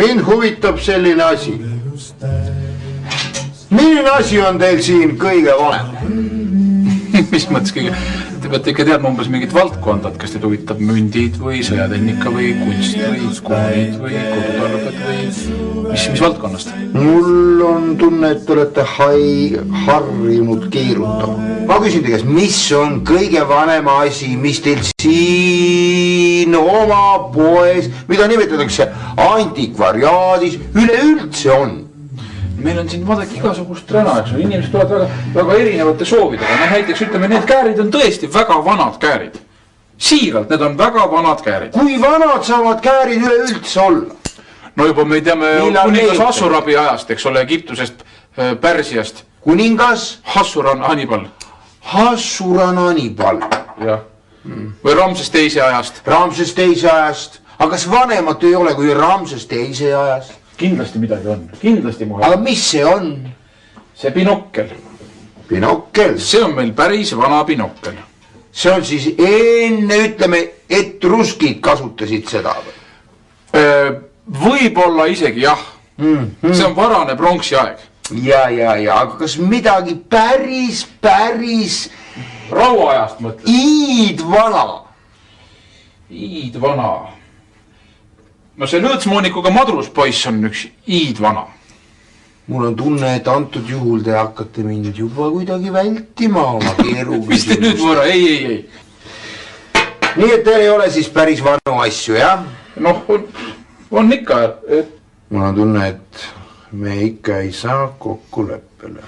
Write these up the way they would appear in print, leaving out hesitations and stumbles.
Mind huvitab selline asi. Milline asi on teil siin kõige vanem? Mis mõttes kõige? Te peate ikka teadma umbes mingit valdkondat, kas teid huvitab mündid või sõjatehnika või kunst või koolid või kodutarbed või mis valdkonnast? Mul on tunne, et te olete harjunud keerutama. Ma küsin teie, mis on kõige vanema asi, mis teil siin oma poes, mida nimetatakse antikvariaadis, üleüldse on? Meil on siin vaadake igasugust räna, eks ole, inimesed tulevad väga erinevate soovidega. Näiteks ütleme, need käärid on tõesti väga vanad käärid. Siiralt, need on väga vanad käärid. Kui vanad saavad käärid üleüldse olla? No juba me teame kuningas Hassurabi ajast, eks ole, Egiptusest, Pärsiast. Kuningas? Hassuran Hannibal. Hassuran Hannibal. Jah. Või Ramses teise ajast. Ramses teise ajast. Aga kas vanemat ei ole kui Ramses teise ajast? Kindlasti midagi on. Kindlasti muhe. Aga mis see on? See binokkel. Binokkel? See on meil päris vana binokkel. See on siis enne, ütleme, etruskid kasutasid seda? Võib-olla isegi jah. See on varane pronksi aeg. Ja, aga kas midagi päris rauaajast mõtled? Iidvana. No see lõõtsmoonikuga madruspoiss on üks iidvana. Mul on tunne, et antud juhul te hakkate mind juba kuidagi vältima oma keeru. Mis te nüüd võra? Ei. Nii et teil ei ole siis päris vanu asju, jah? Noh, on ikka. Mul on tunne, et me ikka ei saa kokkuleppele.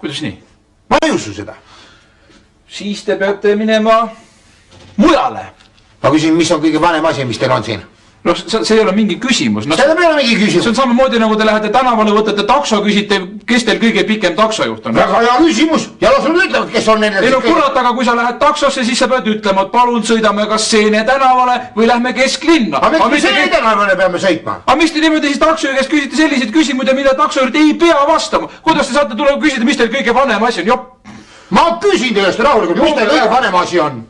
Kuidas nii? Ma ei usu seda. Siis te peate minema mujale. Ma küsin, mis on kõige vanem asi, mis teil on siin? No see ei ole mingi küsimus. Seda ei ole mingi küsimus. See on samamoodi nagu te lähete tänavale, võtate takso, küsite, kes teil kõige pikem taksojuht on. Väga hea küsimus. Ja las nad ütlevad, kes on nende... Ei no kurat, aga kui sa lähed taksosse, siis sa pead ütlema, et palun sõidame kas Seene tänavale või lähme kesklinna. Aga miks me Seene tänavale peame sõitma? Aga mis te niimoodi siis taksojuhi käest küsite sellised küsimused, mida taksojuht ei pea vastama? Kuidas te saate tulla küsida, mis teil kõige vanem asi on? Ma küsin teilest rahulikult, mis teil kõige vanem asi on?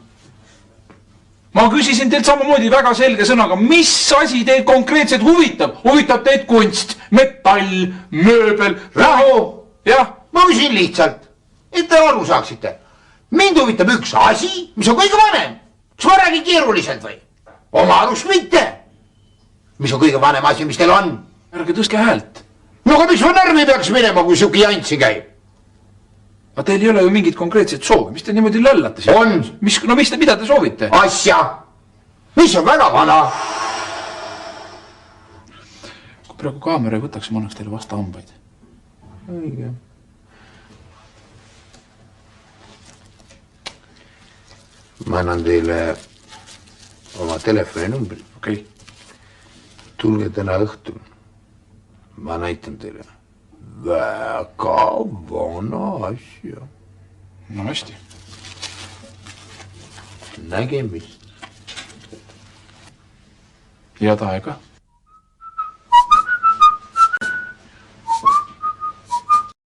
Ma küsisin teilt samamoodi väga selge sõnaga, mis asi teid konkreetselt huvitab? Huvitab teid kunst, metall, mööbel, rahu. Jah. Ma küsin lihtsalt, et te aru saaksite. Mind huvitab üks asi, mis on kõige vanem. Kas ma räägin keeruliselt või? Oma arust mitte. Mis on kõige vanem asi, mis teil on? Ärge tõstke häält. No aga miks ma närvi peaks minema, kui siuke jantsi käib? Aga teil ei ole ju mingit konkreetset soovi. Mis te niimoodi löllate? On. Mida te soovite? Asja. Mis on väga vana? Kui praegu kaamera ei võtaks, ma annaks teile vasta hambaid. Õige. Ma annan teile oma telefoninumbri. Okei. Tulge täna õhtul. Ma näitan teile. Väga vana asja. No hästi. Nägemist. Head aega.